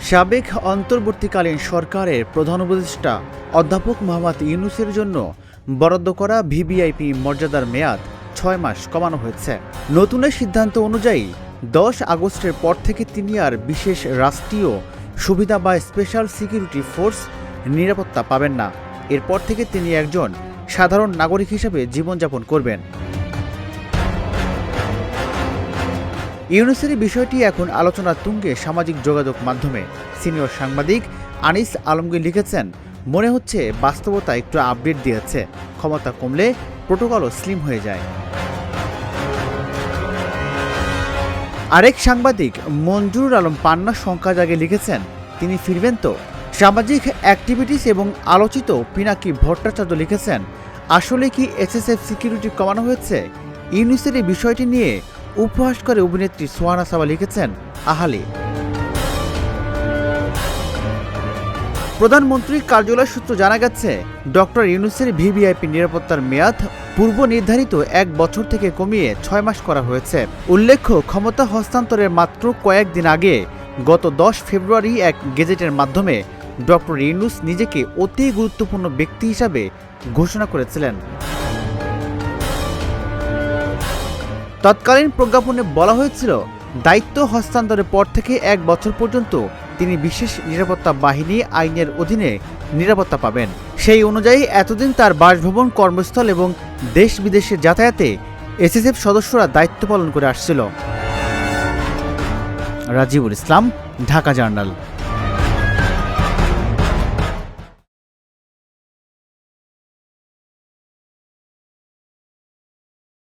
সাবেক অন্তর্বর্তীকালীন সরকারের প্রধান উপদেষ্টা অধ্যাপক মোহাম্মদ ইউনূসের জন্য বরাদ্দ করা ভিভিআইপি মর্যাদার মেয়াদ 6 মাস কমানো হয়েছে। নতুন সিদ্ধান্ত অনুযায়ী 10 আগস্টের পর থেকে তিনি আর বিশেষ রাষ্ট্রীয় সুবিধা বা স্পেশাল সিকিউরিটি ফোর্স নিরাপত্তা পাবেন না। এরপর থেকে তিনি একজন সাধারণ নাগরিক হিসেবে জীবনযাপন করবেন। ইউনূসের বিষয়টি এখন আলোচনার তুঙ্গে সামাজিক যোগাযোগ মাধ্যমে। সিনিয়র সাংবাদিক আনিস আলমগীর লিখেছেন, মনে হচ্ছে বাস্তবতা একটু আপডেট দিয়েছে, ক্ষমতা কমলে প্রোটোকলও স্লিম হয়ে যায়। আরেক সাংবাদিক মঞ্জুরুল আলম পান্না শঙ্কা জাগে লিখেছেন, তিনি ফিরবেন তো? সামাজিক অ্যাক্টিভিটিস এবং আলোচিত পিনাকি ভট্টাচার্য লিখেছেন, আসলে কি এসএসএফ সিকিউরিটি কমানো হয়েছে? ইউনূসের এই বিষয়টি নিয়ে উপহাস করে অভিনেত্রী সোহানা সাবা লিখেছেন, আহালি। প্রধানমন্ত্রীর কার্যালয় সূত্র জানা গেছে, ডক্টর ইউনূসের ভিভিআইপি নিরাপত্তার মেয়াদ পূর্ব নির্ধারিত 1 বছর থেকে কমিয়ে 6 মাস করা হয়েছে। উল্লেখ্য, ক্ষমতা হস্তান্তরের মাত্র কয়েকদিন আগে গত 10 ফেব্রুয়ারি এক গেজেটের মাধ্যমে ডক্টর ইউনূস নিজেকে অতি গুরুত্বপূর্ণ ব্যক্তি হিসাবে ঘোষণা করেছিলেন। তৎকালীন প্রজ্ঞাপনে বলা হয়েছিল, দায়িত্ব হস্তান্তরের পর থেকে 1 বছর পর্যন্ত তিনি বিশেষ নিরাপত্তা বাহিনী আইনের অধীনে নিরাপত্তা পাবেন। সেই অনুযায়ী এতদিন তার বাসভবন, কর্মস্থল এবং দেশ বিদেশে যাতায়াতে এসএসএফ সদস্যরা দায়িত্ব পালন করে আসছিল। রাজিবুল ইসলাম, ঢাকা জার্নাল।